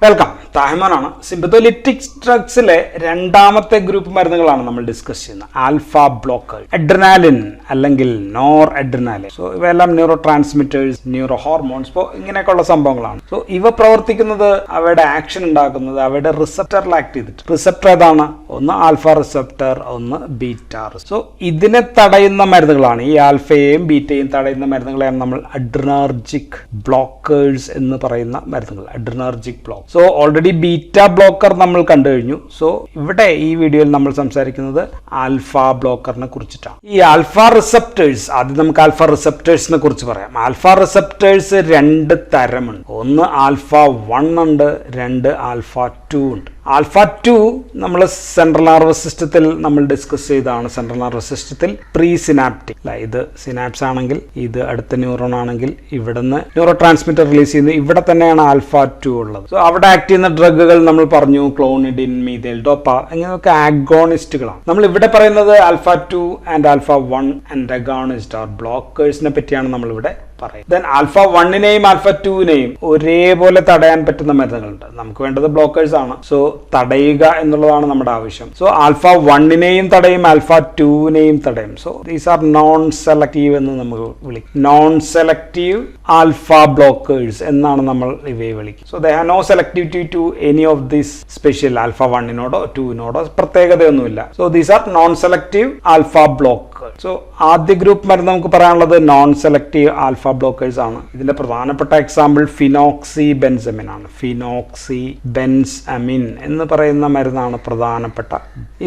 Welcome. താഹിമാനാണ്. സിമ്പത്തോലിറ്റിക് ഡ്രഗ്സിലെ രണ്ടാമത്തെ group മരുന്നുകളാണ് നമ്മൾ ഡിസ്കസ് ചെയ്യുന്നത്. ആൽഫ ബ്ലോക്കർ, അഡ്രിനാലിൻ അല്ലെങ്കിൽ നോർ അഡ്രിനാലിൻ. സോ ഇവയെല്ലാം ന്യൂറോ ട്രാൻസ്മിറ്റേഴ്സ്, ന്യൂറോ ഹോർമോൺസ്, ഇപ്പോൾ ഇങ്ങനെയൊക്കെയുള്ള സംഭവങ്ങളാണ്. സോ ഇവ പ്രവർത്തിക്കുന്നത്, അവയുടെ ആക്ഷൻ ഉണ്ടാക്കുന്നത് അവയുടെ റിസപ്റ്ററിൽ ആക്ട് ചെയ്തിട്ട്. റിസപ്റ്റർ ഏതാണ്? ഒന്ന് ആൽഫ റിസപ്റ്റർ, ഒന്ന് ബീറ്റ. സോ ഇതിനെ തടയുന്ന മരുന്നുകളാണ്, ഈ ആൽഫയെയും ബീറ്റയും തടയുന്ന മരുന്നുകളെയാണ് നമ്മൾ അഡ്രിനർജിക് ബ്ലോക്കേഴ്സ് എന്ന് പറയുന്ന മരുന്നുകൾ. Adrenergic block. So already beta blocker നമ്മൾ കണ്ടു കഴിഞ്ഞു. സോ ഇവിടെ ഈ വീഡിയോയിൽ നമ്മൾ സംസാരിക്കുന്നത് ആൽഫ ബ്ലോക്കറിനെ കുറിച്ചിട്ടാണ്. ഈ ആൽഫ റിസപ്റ്റേഴ്സ്, ആദ്യം നമുക്ക് ആൽഫ റിസപ്റ്റേഴ്സിനെ കുറിച്ച് പറയാം. ആൽഫ റിസപ്റ്റേഴ്സ് രണ്ട് തരമുണ്ട്. ഒന്ന് ആൽഫ 1 ഉണ്ട്, രണ്ട് ആൽഫ 2 ഉണ്ട്. ആൽഫ 2 നമ്മൾ സെൻട്രൽ നർവസ് സിസ്റ്റത്തിൽ നമ്മൾ ഡിസ്കസ് ചെയ്തതാണ്. സെൻട്രൽ നർവസ് സിസ്റ്റത്തിൽ പ്രീ സിനാപ്റ്റിക്, ഇത് സിനാപ്സ് ആണെങ്കിൽ, ഇത് അടുത്ത ന്യൂറോൺ ആണെങ്കിൽ ഇവിടുന്ന് ന്യൂറോ ട്രാൻസ്മിറ്റർ റിലീസ് ചെയ്യുന്നു. ഇവിടെ തന്നെയാണ് ആൽഫ 2 ഉള്ളത്. സോ അവിടെ ആക്ട് ചെയ്യുന്ന ഡ്രഗുകൾ നമ്മൾ പറഞ്ഞു, ക്ലോണിഡിൻ, മീഥൈൽ, ഡോപ്പ, അങ്ങനെയൊക്കെ ആഗോണിസ്റ്റുകളാണ്. നമ്മൾ ഇവിടെ പറയുന്നത് alpha 2 and alpha 1 antagonist or ബ്ലോക്കേഴ്സിനെ പറ്റിയാണ് നമ്മൾ ഇവിടെ പറയുന്നത്. ദെൻ ആൽഫ 1നെയും ആൽഫ 2നെയും ഒരേപോലെ തടയാൻ പറ്റുന്ന മരുന്നുകളുണ്ട്. നമുക്ക് വേണ്ടത് ബ്ലോക്കേഴ്സ് ആണ്. സോ തടയുക എന്നുള്ളതാണ് നമ്മുടെ ആവശ്യം. സോ ആൽഫ 1നെയും തടയും, ആൽഫ 2നെയും തടയും. So these are non selective എന്ന് നമ്മൾ വിളിക്കും. നോൺ സെലക്റ്റീവ് ആൽഫ ബ്ലോക്കേഴ്സ് എന്നാണ് നമ്മൾ ഇവയെ വിളിക്കും. So they have no selectivity to any of this special. Alpha 1നോടോ 2നോടോ പ്രത്യേകതയൊന്നുമില്ല. So these are non selective alpha blockers. So ആദ്യ ഗ്രൂപ്പ് മരുന്ന് നമുക്ക് പറയാനുള്ളത് നോൺ സെലക്റ്റീവ് ആൽഫ ബ്ലോക്കേഴ്സ് ആണ്. ഇതിന്റെ പ്രധാനപ്പെട്ട എക്സാമ്പിൾ ഫിനോക്സി ബെൻസമിൻ ആണ്. ഫിനോക്സി ബെൻസമിൻ എന്ന് പറയുന്ന മരുന്നാണ് പ്രധാനപ്പെട്ട.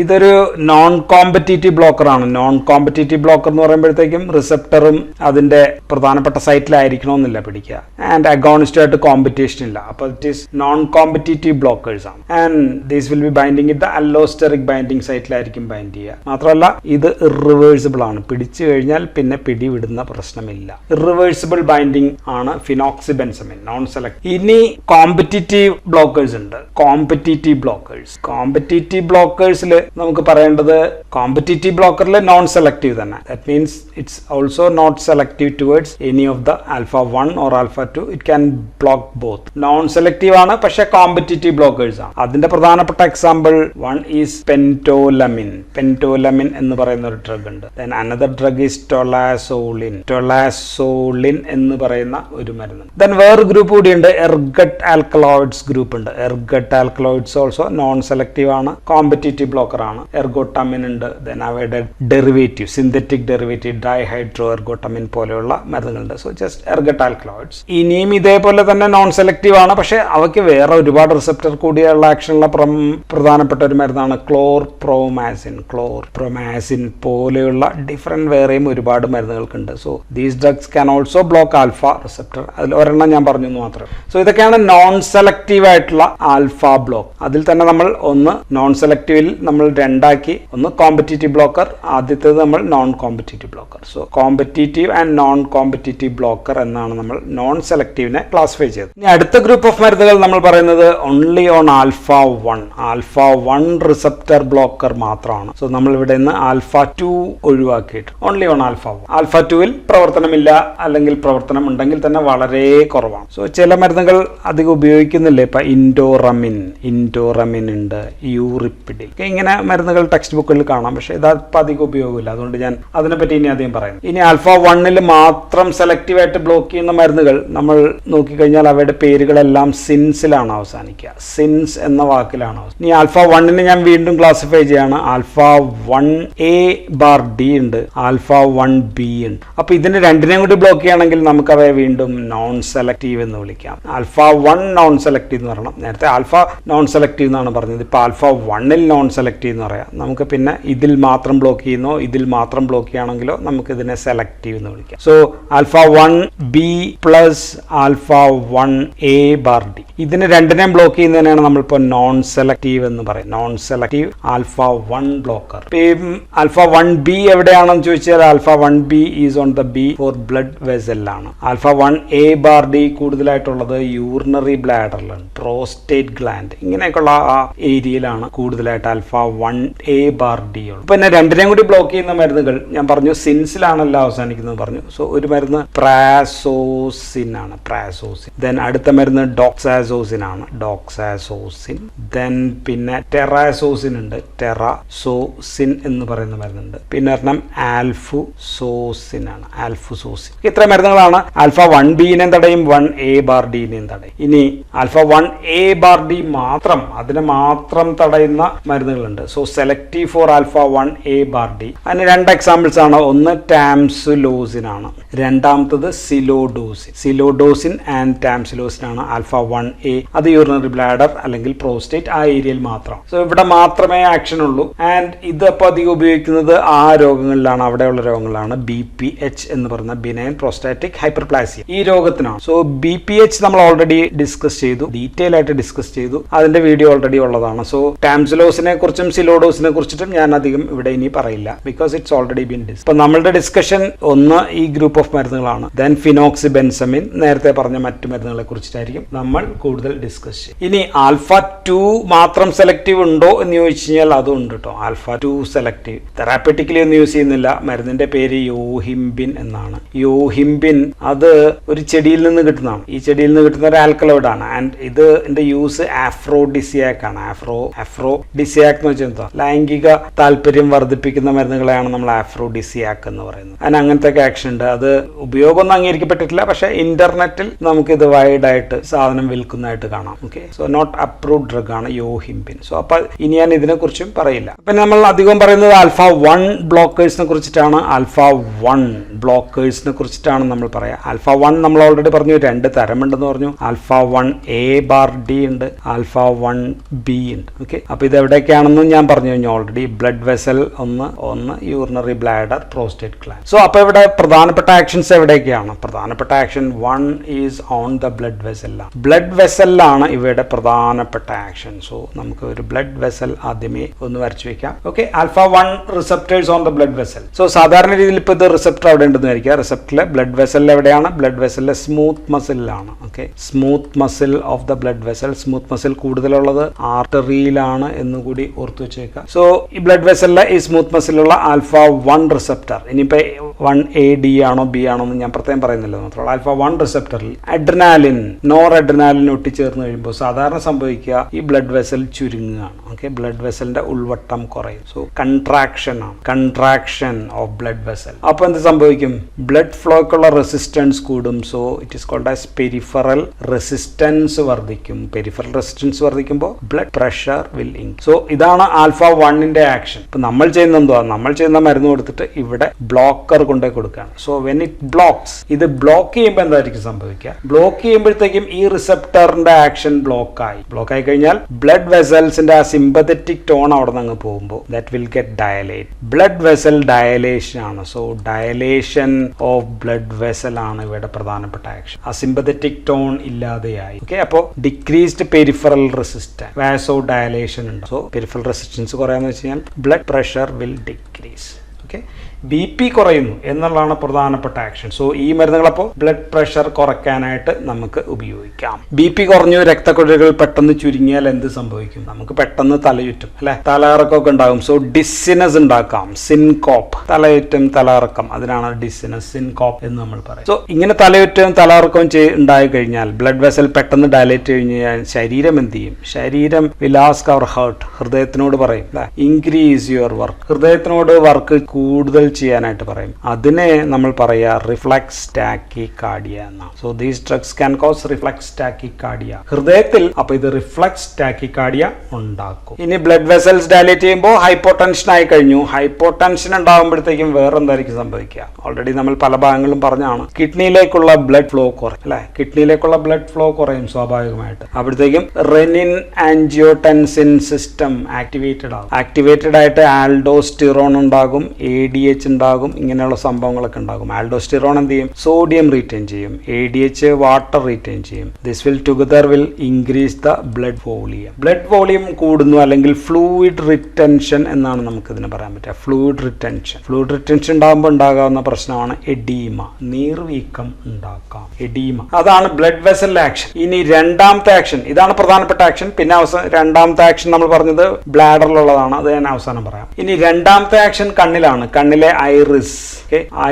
ഇതൊരു നോൺ കോമ്പറ്റീറ്റീവ് ബ്ലോക്കർ ആണ്. നോൺ കോമ്പറ്റീറ്റീവ് ബ്ലോക്കർ എന്ന് പറയുമ്പോഴത്തേക്കും റിസപ്റ്ററും അതിന്റെ പ്രധാനപ്പെട്ട സൈറ്റിലായിരിക്കണമെന്നില്ല പിടിക്കുക. ആൻഡ് അഗോണിസ്റ്റുമായിട്ട് കോമ്പറ്റീഷൻ ഇല്ല. അപ്പോൾ it is non competitive blockers ആണ്. And these will be binding it allosteric binding സൈറ്റിലായിരിക്കും ബൈൻഡ് ചെയ്യുക. മാത്രമല്ല ഇത് ഇറിവേഴ്സിബിൾ ആണ്. പിടിച്ചു കഴിഞ്ഞാൽ പിന്നെ പിടിവിടുന്ന പ്രശ്നമില്ല. ഇറിവേഴ്സിബിൾ ബൈൻഡിങ് ആണ് ഫിനോക്സി ബെൻസമിൻ, നോൺ സെലക്ട്. ഇനി കോമ്പറ്റീറ്റീവ് ബ്ലോക്കേഴ്സ് ഉണ്ട്. കോമ്പറ്റീറ്റീവ് ബ്ലോക്കേഴ്സിൽ നമുക്ക് പറയേണ്ടത്, കോമ്പറ്റീറ്റീവ് ബ്ലോക്കറിൽ നോൺ സെലക്റ്റീവ് തന്നെ. That means it's also not selective towards any of the alpha 1 or alpha 2. It can block both. Non selective ആണ്, പക്ഷേ കോമ്പറ്റീറ്റീവ് ബ്ലോക്കേഴ്സ് ആണ്. അതിന്റെ പ്രധാനപ്പെട്ട example one is phentolamine. Phentolamine എന്ന് പറയുന്ന ഒരു ഡ്രഗ് ഉണ്ട്. Then another drug is tolazoline എന്ന് പറയുന്ന ഒരു മരുന്ന്. ദെൻ വേറെ ഗ്രൂപ്പ് കൂടിയുണ്ട്, എർഗട്ട് ആൽക്കലോയിഡ്സ് ഗ്രൂപ്പ് ഉണ്ട്. Ergot alkaloids also non selective ആണ്, കോമ്പറ്റീറ്റീവ് ബ്ലോക്കർ ആണ്. എർഗോട്ടമിൻ ഉണ്ട്. ദെൻ അവയുടെ derivative, synthetic derivative dihydro ergotamine പോലെയുള്ള മരുന്നുകളുണ്ട്. So just ergot alkaloids. ഇനിയും ഇതേപോലെ തന്നെ നോൺ സെലക്റ്റീവ് ആണ്, പക്ഷെ അവയ്ക്ക് വേറെ ഒരുപാട് റിസപ്റ്റർ കൂടിയുള്ള ആക്ഷനുള്ള പ്രധാനപ്പെട്ട ഒരു മരുന്നാണ് ക്ലോർപ്രോമാസിൻ പോലെയുള്ള ഡിഫറെന്റ് വേറെയും ഒരുപാട് മരുന്നുകൾക്കുണ്ട്. So these drugs can also block alpha receptor. അതിൽ ഒരെണ്ണം ഞാൻ പറഞ്ഞു എന്ന് മാത്രം. സോ ഇതൊക്കെയാണ് നോൺ സെലക്റ്റീവ് ആയിട്ടുള്ള ആൽഫ ബ്ലോക്ക്. അതിൽ തന്നെ നമ്മൾ ഒന്ന് നോൺ സെലക്റ്റീവിൽ നമ്മൾ രണ്ടാക്കി, ഒന്ന് കോമ്പറ്റീറ്റീവ് ബ്ലോക്കർ, ആദ്യത്തേത് നമ്മൾ non competitive blocker. So competitive and non competitive blocker എന്നാണ് നമ്മൾ നോൺ സെലക്റ്റീവിനെ ക്ലാസിഫൈ ചെയ്തത്. ഇനി അടുത്ത ഗ്രൂപ്പ് ഓഫ് മരുന്നുകൾ നമ്മൾ പറയുന്നത് only on alpha 1. Alpha 1 receptor blocker മാത്രമാണ്. സോ നമ്മൾ ഇവിടെ നിന്ന് ആൽഫ 2 ഒഴിവാക്കിയിട്ട് ഓൺലി ഓൺ ആൽഫ 1. ആൽഫ 2വിൽ പ്രവർത്തനമില്ല, അല്ലെങ്കിൽ പ്രവർത്തനം ഉണ്ടെങ്കിൽ തന്നെ വളരെ കുറവാണ്. സോ ചില മരുന്നുകൾ അധികം ഉപയോഗിക്കുന്നില്ല. ഇപ്പൊ ഇൻഡോറമിൻ ഉണ്ട്, യൂറിപ്പിഡിൽ, ഇങ്ങനെ മരുന്നുകൾ ടെക്സ്റ്റ് ബുക്കുകളിൽ കാണാം. പക്ഷെ ഇതപ്പം അധികം ഉപയോഗമില്ല. അതുകൊണ്ട് ഞാൻ അതിനെപ്പറ്റി ഇനി അധികം പറയുന്നു. ഇനി ആൽഫ 1ൽ മാത്രം സെലക്റ്റീവായിട്ട് ബ്ലോക്ക് ചെയ്യുന്ന മരുന്നുകൾ നമ്മൾ നോക്കിക്കഴിഞ്ഞാൽ അവയുടെ പേരുകളെല്ലാം സിൻസിലാണ് അവസാനിക്കുക. സിൻസ് എന്ന വാക്കിലാണ്. ഇനി ആൽഫ 1നെ ഞാൻ വീണ്ടും ക്ലാസിഫൈ ചെയ്യാണ്. ആൽഫ 1A/D ഉണ്ട്, ആൽഫ 1B ഉണ്ട്. അപ്പൊ ഇതിന് രണ്ടിനെയും കൂടി ബ്ലോക്ക് ചെയ്യുകയാണെങ്കിൽ നമുക്ക് അവയെ വീണ്ടും നോൺ സെലക്റ്റീവ് എന്ന് വിളിക്കാം. ആൽഫ 1 നോൺ സെലക്റ്റീവ് എന്ന് പറയണം. നേരത്തെ ആൽഫ നോൺ സെലക്റ്റീവ് എന്നാണ് പറഞ്ഞത്. ഇപ്പൊ ആൽഫ 1ൽ നോൺ സെലക്റ്റീവ് എന്ന് പറയാം. നമുക്ക് പിന്നെ ഇതിൽ മാത്രം ബ്ലോക്ക് ചെയ്യുന്നോ ഇതിൽ മാത്രം ബ്ലോക്ക് ചെയ്യുകയാണെങ്കിലോ നമുക്ക് ഇതിനെ സെലക്റ്റീവ് എന്ന് വിളിക്കാം. So alpha 1B plus alpha 1A/D, ഇതിന് രണ്ടിനെയും ബ്ലോക്ക് ചെയ്യുന്നതിനാണ് നമ്മളിപ്പോൾ നോൺ സെലക്റ്റീവ് എന്ന് പറയും. Non selective alpha 1 blocker. Alpha 1B എവിടെയാണെന്ന് ചോദിച്ചാൽ alpha 1B is on the B for blood വെസലിലാണ്. ആൽഫ 1A ബാർ ഡി കൂടുതലായിട്ടുള്ളത് യൂറിനറി ബ്ലാഡറിലാണ്, പ്രോസ്റ്റേറ്റ് ഗ്ലാൻഡ്, ഇങ്ങനെയൊക്കെയുള്ള ആ ഏരിയയിലാണ് കൂടുതലായിട്ട് ആൽഫ 1A ബാർ ഡി ഉള്ളത്. പിന്നെ രണ്ടിനെയും കൂടി ബ്ലോക്ക് ചെയ്യുന്ന മരുന്നുകൾ ഞാൻ പറഞ്ഞു സിൻസിലാണല്ലോ അവസാനിക്കുന്നത് പറഞ്ഞു. സോ ഒരു മരുന്ന് പ്രാസോസിൻ ആണ്, പ്രാസോസിൻ. ദെൻ അടുത്ത മരുന്ന് ഡോക്സാസോസിൻ ആണ്, ഡോക്സാസോസിൻ. ദെൻ പിന്നെ ടെറാസോസിൻ ഉണ്ട്, ടെറാസോസിൻ എന്ന് പറയുന്ന മരുന്നുണ്ട്. പിന്നെ ഒരെണ്ണം ആൽഫുസോസിൻ ആണ്, ആൽഫുസോസിൻ. ഇത്ര മരുന്നുകളാണ് ആൽഫ 1Bനെ തടയും 1A ബാർ ഡിനെയും തടയും. ഇനി ആൽഫ 1A ബാർ ഡി മാത്രം, അതിനെ മാത്രം തടയുന്ന മരുന്നുകളുണ്ട്. So selective for alpha 1A bar D. അതിന് രണ്ട് എക്സാമ്പിൾസ് ആണ്. ഒന്ന് ടാംസുലോസിൻ ആണ്, രണ്ടാമത്തത് സിലോഡോസിൻ. സിലോഡോസിൻ ആൻഡ് ടാംസുലോസിൻ ആണ് ആൽഫ 1A. അത് യൂറിനറി ബ്ലാഡർ അല്ലെങ്കിൽ പ്രോസ്റ്റേറ്റ് ആ ഏരിയയിൽ മാത്രം. സോ ഇവിടെ മാത്രമേ ആക്ഷൻ ഉള്ളൂ. ആൻഡ് ഇതിപ്പോൾ അധികം ഉപയോഗിക്കുന്നത് ആ രോഗങ്ങളിലാണ്, അവിടെയുള്ള രോഗങ്ങളാണ്. BPH എന്ന് പറയുന്ന ബിനൈൻ പ്രോസ്റ്റാറ്റിക് ഹൈപ്പർപ്ലാസിയ, ഈ രോഗത്തിനാണ്. സോ BPH നമ്മൾ ഓൾറെഡി ഡിസ്കസ് ചെയ്തു, ഡീറ്റെയിൽ ആയിട്ട് ഡിസ്കസ് ചെയ്തു, അതിന്റെ വീഡിയോ ഓൾറെഡി ഉള്ളതാണ്. സോ ടാംസുലോസിനെ കുറിച്ചും സിലോഡോസിനെ കുറിച്ചിട്ടും ഞാൻ അധികം ഇവിടെ ഇനി പറയില്ല, because it's already been discuss. ഇപ്പൊ നമ്മളുടെ ഡിസ്കഷൻ ഒന്ന് ഈ ഗ്രൂപ്പ് ഓഫ് മരുന്നുകളാണ്. ദെൻ ഫിനോക്സിബെൻസമിൻ, നേരത്തെ പറഞ്ഞ മറ്റു മരുന്നുകളെ കുറിച്ചിട്ടായിരിക്കും നമ്മൾ കൂടുതൽ ഡിസ്കസ് ചെയ്യും. ഇനി ആൽഫ 2 മാത്രം സെലക്റ്റീവ് ഉണ്ടോ എന്ന് ചോദിച്ചു കഴിഞ്ഞാൽ അതും ഉണ്ട് കേട്ടോ. ആൽഫ 2 സെലക്റ്റീവ് തെറാപ്പറ്റിക്കലി ഒന്നും യൂസ് ചെയ്യുന്നില്ല. മരുന്നിന്റെ പേര് യോഹിംബിൻ എന്നാണ്. യോഹിംബിൻ അത് ഒരു ചെടിയിൽ നിന്ന് കിട്ടുന്നതാണ്. ഈ ചെടിയിൽ നിന്ന് കിട്ടുന്ന ഒരു ആൽക്കലോയിഡ് ആണ്. ആൻഡ് ഇതിന്റെ യൂസ് ആഫ്രോഡിസിയാക് ആണ്. ആഫ്രോഡിസിയാക് എന്ന് വെച്ചാൽ എന്താ, ലൈംഗിക താല്പര്യം വർദ്ധിപ്പിക്കുന്ന മരുന്നുകളെയാണ് നമ്മൾ ആഫ്രോഡിസിയാക് എന്ന് പറയുന്നത്. അതിന് അങ്ങനത്തെ ആക്ഷൻ ഉണ്ട്. അത് ഉപയോഗമൊന്നും അംഗീകരിക്കപ്പെട്ടിട്ടില്ല, പക്ഷെ ഇന്റർനെറ്റിൽ നമുക്ക് ഇത് വൈഡായിട്ട് സാധനം വിൽക്കുന്നതായിട്ട് കാണാം. Okay, so not approved drug ആണ് യോഹിംബിൻ. സോ അപ്പൊ ഇനി ഞാൻ ഇതിനെ കുറിച്ചും പറയില്ല. പിന്നെ നമ്മൾ അധികം പറയുന്നത് ആൽഫ 1 ബ്ലോക്കേഴ്സിനെ കുറിച്ചിട്ടാണ്. ആൽഫ 1 ബ്ലോക്കേഴ്സിനെ കുറിച്ചിട്ടാണ് നമ്മൾ പറയാം. ആൽഫ 1 നമ്മൾ ഓൾറെഡി പറഞ്ഞു, രണ്ട് തരമുണ്ടെന്ന് പറഞ്ഞു. ആൽഫ 1A ബാർ ഡി ഉണ്ട്, ആൽഫ 1B ഉണ്ട്. ഓക്കെ, അപ്പൊ ഇത് എവിടെയൊക്കെയാണെന്നും ഞാൻ പറഞ്ഞു കഴിഞ്ഞു ഓൾറെഡി. ബ്ലഡ് വെസൽ ഒന്ന് urinary bladder, prostate gland. So അപ്പൊ ഇവിടെ പ്രധാനപ്പെട്ട ആക്ഷൻസ് എവിടെയൊക്കെയാണ്? പ്രധാനപ്പെട്ട action 1 is on the blood വെസലാണ്. ബ്ലഡ് വെസലാണ് ഇവയുടെ പ്രധാനപ്പെട്ട ആക്ഷൻ. സോ നമുക്ക് ഒരു ബ്ലഡ് വെസൽ ആദ്യമേ ഒന്ന് വരച്ചു വെക്കാം. Okay, alpha 1 receptors on the blood vessel. So സാധാരണ രീതിയിൽ ഇപ്പൊ ഇത് റിസപ്റ്റർ അവിടെ ഉണ്ടെന്ന് വിചാരിക്കുക. റിസപ്റ്ററിലെ ബ്ലഡ് വെസൽ എവിടെയാണ്? ബ്ലഡ് വെസലിലെ സ്മൂത്ത് മസിലാണ്. Okay, smooth muscle of the blood vessel. Smooth muscle കൂടുതലുള്ളത് ആർട്ടറിയിലാണ് എന്നുകൂടി ഓർത്തു വെച്ചേക്കാം. സോ ഈ ബ്ലഡ് വെസലിലെ ഈ സ്മൂത്ത് മസിലുള്ള ആൽഫ 1 റിസപ്റ്റർ, ഇനിയിപ്പോ 1AD ആണോ B ആണോ എന്ന് ഞാൻ പ്രത്യേകം പറയുന്നില്ല മാത്രമല്ല. ആൽഫ 1 റിസപ്റ്ററിൽ അഡ്രിനാലിൻ, നോർ അഡ്രിനാലിൻ ഒട്ടിച്ചേർന്ന് കഴിയുമ്പോൾ സാധാരണ സംഭവിക്കുക ഈ ബ്ലഡ് വെസൽ ചുരുങ്ങുകയാണ്. ഓക്കെ, ബ്ലഡ് വെസലിന്റെ ഉൾവട്ടം കുറയും. സോ കൺട്രാക്ഷൻ ആണ്, കൺട്രാക്ഷൻ ഓഫ് ബ്ലഡ് വെസൽ. അപ്പൊ എന്ത് സംഭവിക്കും? ബ്ലഡ് ഫ്ലോക്കുള്ള റെസിസ്റ്റൻസ് കൂടും. So it is called as peripheral resistance വർദ്ധിക്കും. പെരിഫറൽ റെസിസ്റ്റൻസ് വർദ്ധിക്കുമ്പോൾ blood pressure will increase. So ഇതാണ് ആൽഫ 1ന്റെ ആക്ഷൻ. ഇപ്പൊ നമ്മൾ ചെയ്യുന്ന എന്തുവാ? നമ്മൾ ചെയ്യുന്ന മരുന്ന് കൊടുത്തിട്ട് ഇവിടെ ബ്ലോക്കർ കൊണ്ടുപോയി കൊടുക്കുകയാണ്. സോ വെൻ ഇറ്റ് ബ്ലോക്സ്, ഇത് ബ്ലോക്ക് ചെയ്യുമ്പോൾ എന്തായിരിക്കും സംഭവിക്കുക? ബ്ലോക്ക് ചെയ്യുമ്പോഴത്തേക്കും ഈ റിസപ്റ്ററിന്റെ ആക്ഷൻ ബ്ലോക്ക് ആയി കഴിഞ്ഞാൽ ബ്ലഡ് വെസൽസിന്റെ ആ സിമ്പത്തറ്റിക് ടോൺ അവിടെ നിന്ന് പോകുമ്പോൾ that will get dilate. Blood vessel dilation ആണ്. So dilation of blood vessel ആണ് ഇവിടെ പ്രധാനപ്പെട്ട ആക്ഷൻ. ആ സിമ്പത്തറ്റിക് ടോൺ ഇല്ലാതെയായി. ഓക്കെ, അപ്പോൾ decreased peripheral resistance, vasodilation ഉണ്ട്. സോ പെരിഫറൽ റെസിസ്റ്റൻസ് കുറയാന്ന് വെച്ച് കഴിഞ്ഞാൽ blood pressure will decrease. Okay, BP കുറയുന്നു എന്നുള്ളതാണ് പ്രധാനപ്പെട്ട ആക്ഷൻ. സോ ഈ മരുന്നുകളപ്പോൾ ബ്ലഡ് പ്രഷർ കുറയ്ക്കാനായിട്ട് നമുക്ക് ഉപയോഗിക്കാം. BP കുറഞ്ഞു, രക്തക്കുഴലുകൾ പെട്ടെന്ന് ചുരുങ്ങിയാൽ എന്ത് സംഭവിക്കും? നമുക്ക് പെട്ടെന്ന് തലയുറ്റും, അല്ലെ? തലയിറക്കമൊക്കെ ഉണ്ടാകും. സോ ഡിസിനസ് ഉണ്ടാക്കാം, സിൻകോപ്പ്, തലയുറ്റം, തലയിറക്കം, അതിനാണ് ഡിസിനസ്, സിൻകോപ്പ് എന്ന് നമ്മൾ പറയും. സോ ഇങ്ങനെ തലയുറ്റവും തലയിറക്കവും ഉണ്ടായി കഴിഞ്ഞാൽ ബ്ലഡ് വെസൽ പെട്ടെന്ന് ഡയലേറ്റ് കഴിഞ്ഞാൽ ശരീരം എന്ത് ചെയ്യും? ശരീരം വിൽ ആസ്ക് അവർ ഹാർട്ട്, ഹൃദയത്തിനോട് പറയും ഇൻക്രീസ് യുവർ വർക്ക്, ഹൃദയത്തിനോട് വർക്ക് കൂടുതൽ ചെയ്യാനായിട്ട് പറയും. അതിനെ നമ്മൾ പറയാ റിഫ്ലക്സ് ടാക്കികാർഡിയ എന്നാണ്. So these drugs can cause reflex tachycardia ഹൃദയത്തിൽ. അപ്പൊ ഇത് റിഫ്ലക്സ് ടാക്കികാർഡിയ ഉണ്ടാക്കും. ഇനി ബ്ലഡ് വെസൽസ് ഡയലേറ്റ് ചെയ്യുമ്പോൾ ഹൈപ്പോടെൻഷൻ ആയി കഴിഞ്ഞു. ഹൈപ്പോടെൻഷൻ ഉണ്ടാകുമ്പോഴത്തേക്കും വേറെ എന്തായിരിക്കും സംഭവിക്കുക? ഓൾറെഡി നമ്മൾ പല ഭാഗങ്ങളും പറഞ്ഞാണ്, കിഡ്നിയിലേക്കുള്ള ബ്ലഡ് ഫ്ലോ കുറയും, അല്ലെ? കിഡ്നിയിലേക്കുള്ള ബ്ലഡ് ഫ്ലോ കുറയും സ്വാഭാവികമായിട്ട്. അപ്പോഴത്തേക്കും റെനിൻ ആൻജിയോടെൻസിൻ സിസ്റ്റം ആക്ടിവേറ്റഡ് ആകും. ആക്ടിവേറ്റഡ് ആയിട്ട് ആൽഡോസ്റ്റിറോൺ ഉണ്ടാകും, ADH ADH ഉണ്ടാകും, ഇങ്ങനെയുള്ള സംഭവങ്ങളൊക്കെ ഉണ്ടാകും. ആൽഡോസ്റ്റിറോൺ എന്ത് ചെയ്യും? സോഡിയം റീറ്റെയിൻ ചെയ്യും. ADH വാട്ടർ റീറ്റെയിൻ ചെയ്യും. This will together will increase the blood volume. Blood volume കൂടുന്നു, അല്ലെങ്കിൽ ഫ്ലൂയിഡ് റിറ്റൻഷൻ എന്നാണ് നമുക്കിതിന് പറയാൻ പറ്റുക. ഫ്ലൂയിഡ് റിറ്റൻഷൻ ഉണ്ടാകുമ്പോൾ ഉണ്ടാകാവുന്ന പ്രശ്നമാണ് എഡീമ, നീർവീക്കം ഉണ്ടാക്കാം. എഡീമ, അതാണ് ബ്ലഡ് വെസൽ ആക്ഷൻ. ഇനി രണ്ടാമത്തെ ആക്ഷൻ, ഇതാണ് പ്രധാനപ്പെട്ട ആക്ഷൻ. പിന്നെ രണ്ടാമത്തെ ആക്ഷൻ നമ്മൾ പറഞ്ഞത് ബ്ലാഡറിലുള്ളതാണ്, അത് ഞാൻ അവസാനം പറയാം. ഇനി രണ്ടാമത്തെ ആക്ഷൻ കണ്ണിലാണ്. കണ്ണിലെ ഐറിസ്.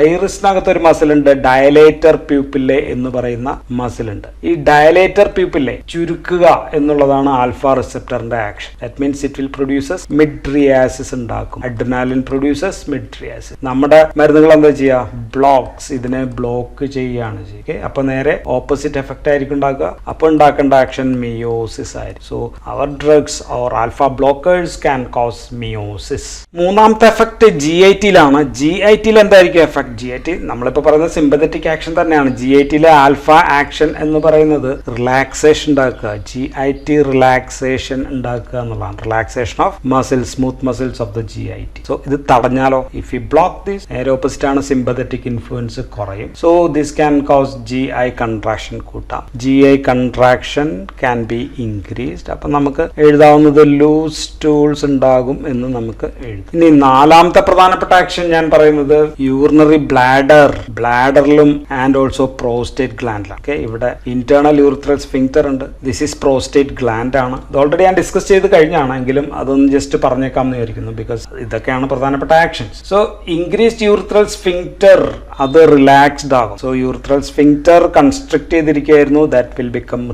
ഐറിസിനകത്ത് ഒരു മസിൽ ഉണ്ട്, ഡയലേറ്റർ പ്യൂപ്പിലെ എന്ന് പറയുന്ന മസിൽ ഉണ്ട്. ഈ ഡയലേറ്റർ പ്യൂപ്പിലെ ചുരുക്കുക എന്നുള്ളതാണ് ആൽഫ റിസപ്റ്ററിന്റെ action. That means it will produces mydriasis ഉണ്ടാക്കും. Adrenaline produces mydriasis. നമ്മുടെ മരുന്നുകൾ എന്താ ചെയ്യുക? ബ്ലോക്സ്, ഇതിനെ ബ്ലോക്ക് ചെയ്യുകയാണ് ചെയ്യുക. അപ്പൊ നേരെ ഓപ്പോസിറ്റ് എഫക്റ്റ് ആയിരിക്കും ഉണ്ടാക്കുക. അപ്പൊ ഉണ്ടാക്കേണ്ട ആക്ഷൻ മിയോസിസ് ആയിരിക്കും. സോ അവർ drugs or alpha blockers can cause miosis. മൂന്നാമത്തെ എഫക്ട് GIT-ലാണ്. GIT-ൽ എന്തായിരിക്കും എഫക്ട്? GIT നമ്മളിപ്പോൾ പറയുന്നത് സിമ്പതറ്റിക് ആക്ഷൻ തന്നെയാണ്. GIT-ലെ ആൽഫ ആക്ഷൻ എന്ന് പറയുന്നത് റിലാക്സേഷൻ ഉണ്ടാക്കുക. GIT റിലാക്സേഷൻ ഉണ്ടാക്കുക എന്നുള്ളതാണ്. Relaxation of muscle, smooth muscles of the GIT. So ഇത് തടഞ്ഞാലോ? ഇഫ് യു ബ്ലോക്ക് ദിസ്, നേരെ ഓപ്പോസിറ്റ് ആണ്, സിമ്പതറ്റിക് ഇൻഫ്ലുവൻസ് കുറയും. So this can cos GI contraction കൂട്ടാം. GI contraction can be increased. അപ്പൊ നമുക്ക് എഴുതാവുന്നത് ലൂസ് സ്റ്റൂൾസ് ഉണ്ടാകും എന്ന് നമുക്ക് എഴുതാം. ഇനി നാലാമത്തെ പ്രധാനപ്പെട്ട ആക്ഷൻ ഞാൻ പറയുന്നത് യൂറിനറി ബ്ലാഡറിലും ആൻഡ് ഓൾസോ പ്രോസ്റ്റേറ്റ് ഗ്ലാൻഡിലാണ്. ഓക്കെ, ഇവിടെ ഇന്റേണൽ യൂറിത്രൽ സ്ഫിങ്ക്റ്റർ ഉണ്ട്. ദിസ് ഈസ് പ്രോസ്റ്റേറ്റ് ഗ്ലാൻഡ് ആണ്. ഇത് ഓൾറെഡി ഞാൻ ഡിസ്കസ് ചെയ്ത് കഴിഞ്ഞാണെങ്കിലും അതൊന്ന് ജസ്റ്റ് പറഞ്ഞേക്കാം എന്ന് വിചാരിക്കുന്നു, ബിക്കോസ് ഇതൊക്കെയാണ് പ്രധാനപ്പെട്ട actions. So increased urethral sphincter, അത് റിലാക്സ്ഡ് ആകും. സോ യൂറിത്രൽ സ്ഫിങ്ക്റ്റർ കൺസ്ട്രിക്ട് ചെയ്തിരിക്കുകയായിരുന്നു, ദാറ്റ് വിൽ ബിക്കം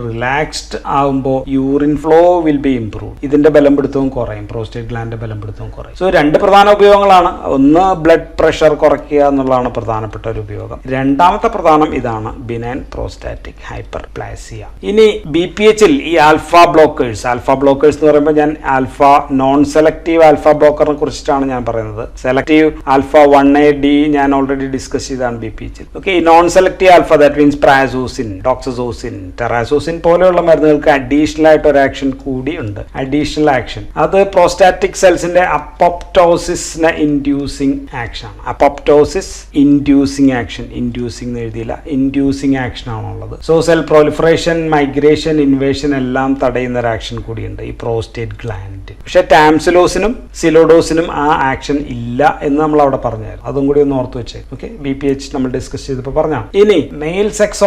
റിലാക്സ്ഡ് ആകുമ്പോൾ urine flow will be improve. ഇതിന്റെ ബലംപിടുത്തവും കുറയും, പ്രോസ്റ്റേറ്റ് ഗ്ലാൻഡിന്റെ ബലംപിടുത്തവും കുറയും. സോ രണ്ട് പ്രധാന ഉപയോഗങ്ങളാണ്. ഒന്ന് ബ്ലഡ് പ്രഷർ കുറയ്ക്കുക എന്നുള്ളതാണ് പ്രധാനപ്പെട്ട ഒരു ഉപയോഗം. രണ്ടാമത്തെ പ്രധാനം ഇതാണ്, ബിനൈൻ പ്രോസ്റ്റാറ്റിക് ഹൈപ്പർപ്ലാസിയ. ഇനി BPH-ൽ ഈ ആൽഫ ബ്ലോക്കേഴ്സ് എന്ന് പറയുമ്പോൾ ഞാൻ ആൽഫ നോൺ സെലക്റ്റീവ് ആൽഫ ബ്ലോക്കറിനെ കുറിച്ചിട്ടാണ് ഞാൻ പറയുന്നത്. സെലക്റ്റീവ് ആൽഫ 1A-D ഞാൻ ഓൾറെഡി ഡിസ്കസ് ചെയ്താണ് BPH-ൽ. ഓക്കെ, ഈ non selective alpha, that means prazosin, doxazosin, terazosin പോലെയുള്ള മരുന്നുകൾക്ക് അഡീഷണൽ ആയിട്ട് ഒരു ആക്ഷൻ കൂടി ഉണ്ട്. അഡീഷണൽ ആക്ഷൻ അത് പ്രോസ്റ്റാറ്റിക് സെൽസിന്റെ അപ്പോപ്റ്റോസിസിനെ ഇൻഡ്യൂസിങ് ആക്ഷൻ ആണ്. അപ്പോപ്റ്റോസിസ് ഇൻഡ്യൂസിങ് ആക്ഷൻ, ഇൻഡ്യൂസിങ് എന്ന് എഴുതിയില്ല, ഇൻഡ്യൂസിങ് ആക്ഷൻ ആണുള്ളത്. So cell proliferation, migration, invasion എല്ലാം തടയുന്ന ഒരു ആക്ഷൻ കൂടിയുണ്ട് ഈ പ്രോസ്റ്റേറ്റ് ഗ്ലാൻഡ്. പക്ഷെ ടാംസിലോസിനും സിലോഡോസിനും ആ ആക്ഷൻ ഇല്ല എന്ന് നമ്മൾ അവിടെ പറഞ്ഞായിരുന്നു. അതും കൂടി ഒന്ന് ഓർത്ത് വെച്ചേ. ഓക്കെ, BPH നമ്മൾ ഡിസ്കസ് ചെയ്തപ്പോൾ പറഞ്ഞാണ്. ഇനി മെയിൽ സെക്സ്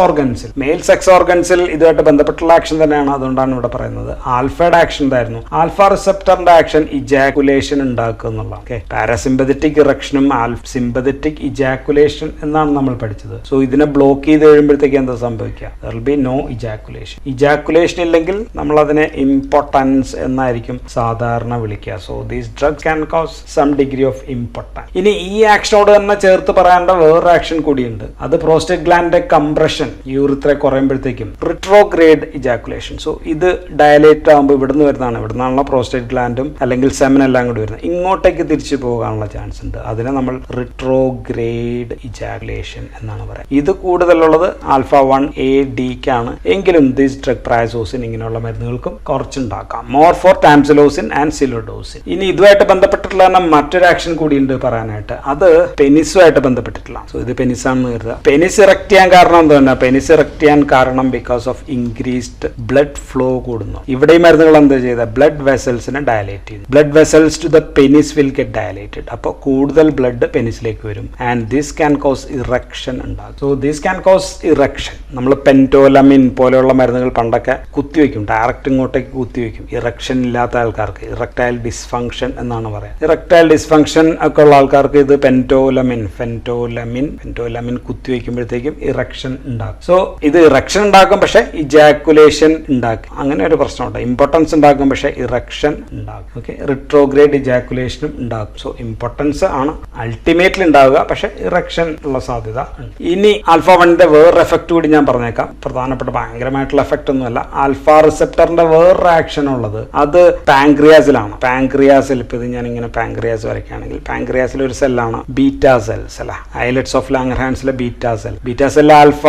ഓർഗൻസിൽ ഇതുമായിട്ട് ബന്ധപ്പെട്ടുള്ള ആക്ഷൻ തന്നെയാണ്, അതുകൊണ്ടാണ് ഇവിടെ പറയുന്നത്. ആൽഫയുടെ ആക്ഷൻ എന്തായിരുന്നു? ആൽഫ റിസപ്റ്ററിന്റെ ആക്ഷൻ ഇജാക്കുലേഷൻ ഉണ്ടാക്കുക എന്നുള്ളതാണ്. ഓക്കെ, പാരാസിമ്പതറ്റിക് ഇറക്ഷനും സിമ്പതറ്റിക് ഇജാക്കുലേഷൻ എന്നാണ് നമ്മൾ പഠിച്ചത്. സോ ഇതിനെ ബ്ലോക്ക് ചെയ്ത് കഴിയുമ്പോഴത്തേക്ക് എന്താ സംഭവിക്കുക? There will be no ejaculation. Ejaculation ഇല്ലെങ്കിൽ നമ്മൾ അതിനെ ഇമ്പോർട്ടൻസ് എന്നായിരിക്കും സാധാരണ വിളിക്കുക. So these drugs can cause some degree of impotence. ഇനി ഈ ആക്ഷനോട് തന്നെ ചേർത്ത് പറയേണ്ട വേറൊരു ആക്ഷൻ കൂടിയുണ്ട്. അത് പ്രോസ്റ്റേറ്റ് ഗ്ലാൻഡിന്റെ കംപ്രഷൻ, യൂറിത്ര കുറയുമ്പോഴത്തേക്കും റിട്രോഗ്രേഡ് ഇജാക്കുലേഷൻ. സോ ഇത് ഡയലേറ്റ് ആകുമ്പോൾ ഇവിടുന്ന് വരുന്നതാണ്. ഇവിടുന്നാണല്ലോ പ്രോസ്റ്റേറ്റ് ഗ്ലാൻഡും അല്ലെങ്കിൽ സെമൻ എല്ലാം കൂടി വരുന്നത്. ഇങ്ങോട്ടേക്ക് തിരിച്ചു പോകാനുള്ള ചാൻസ് ഉണ്ട്. അതിനെ നമ്മൾ റിട്രോഗ്രേഡ് ഇജാക്കുലേഷൻ എന്നാണ് പറയുക. ഇത് കൂടുതലുള്ളത് ആൽഫ 1A-D-ക്കാണ്. എങ്കിലും ദിസ് ഡ്രഗ് പ്രാസോസിൻ ഇങ്ങനെയുള്ള മരുന്നുകൾക്കും കുറച്ചുണ്ടാക്കാം. More for tamsulosin and silodosin. ഇനി ഇതുമായിട്ട് ബന്ധപ്പെട്ടിട്ടുള്ള മറ്റൊരു ആക്ഷൻ കൂടി ഉണ്ട് പറയാനായിട്ട്. അത് പെനിസുമായിട്ട് ബന്ധപ്പെട്ടിട്ടുള്ള. സോ ഇത് പെനിസാണെന്ന് കരുതുക. പെനിസ് ഇറക്ട് ചെയ്യാൻ കാരണം എന്താ? പെനിസ് ഇറക്ട് ചെയ്യാൻ കാരണം because of increased blood flow കൂടുന്നു. ഇവിടെ ഈ മരുന്നുകൾ എന്താ ചെയ്ത? ബ്ലഡ് വെസൽസിനെ ഡയലേറ്റ് ചെയ്യുന്നു. Blood vessels to the penis will get dilated. അപ്പോൾ കൂടുതൽ ബ്ലഡ് പെനിസിലേക്ക് വരും. And this can cause erection ഉണ്ടാകും. So this can cause erection. നമ്മൾ പെൻറ്റോലമിൻ പോലെയുള്ള മരുന്നുകൾ പണ്ടൊക്കെ കുത്തിവെക്കും, ഡയറക്റ്റ് ഇങ്ങോട്ടേക്ക് കുത്തിവെക്കും. ഇറക്ഷൻ ഇല്ലാത്ത ആൾക്കാർക്ക് ഇറക്ടൈൽ ഡിസ്ഫങ്ഷൻ എന്നാണ് പറയുക. ഇറക്ടൈൽ ഡിസ്ഫങ്ഷൻ ഒക്കെ ഉള്ള ആൾക്കാർക്ക് ഇത് പെൻറ്റോലമിൻ കുത്തിവെക്കുമ്പോഴത്തേക്കും ഇറക്ഷൻ ഉണ്ടാകും. സോ ഇത് ഇറക്ഷൻ ഉണ്ടാക്കും, പക്ഷെ ഇജാക്കുലേഷൻ ഉണ്ടാക്കും. അങ്ങനെ ഒരു പ്രശ്നമുണ്ട്. ഇമ്പോർട്ടൻസ് ഉണ്ടാക്കും, പക്ഷെ ഇറക്ഷൻ ഉണ്ടാകും. ഓക്കെ, റിട്രോഗ്രേഡ് ഇജാക്കുലേഷനും ഉണ്ടാകും. സോ ഇമ്പോർട്ടൻസ് ആണ് അൾട്ടിമേറ്റ്ലി ഉണ്ടാവുക, പക്ഷെ ഇറക്ഷൻ ഉള്ള സാധ്യത ഉണ്ട്. ഇനി ആൽഫ 1ന്റെ വേറൊരു എഫക്ട് കൂടി ഞാൻ പറഞ്ഞേക്കാം. പ്രധാനപ്പെട്ട ഭയങ്കരമായിട്ടുള്ള എഫക്ട് ഒന്നുമല്ല. ആൽഫ റിസപ്റ്ററിന്റെ വേറൊരു ആക്ഷൻ ഉള്ളത് അത് പാങ്ക്രിയാസ് പാങ്ക്രിയാസിലാണ്. പാങ്ക്രിയാസിൽ ഇപ്പൊ ഇത് ഞാൻ ഇങ്ങനെ പാങ്ക്രിയാസ് വരയ്ക്കുകയാണെങ്കിൽ പാങ്ക്രിയാസിൽ ഒരു സെല്ലാണ് ബീറ്റാ സെൽസ് അല്ല, ഐലറ്റ്സ് ഓഫ് ലാംഗർഹാൻസിലെ ബീറ്റാ സെൽ. ബീറ്റാ സെല്ലിൽ ആൽഫ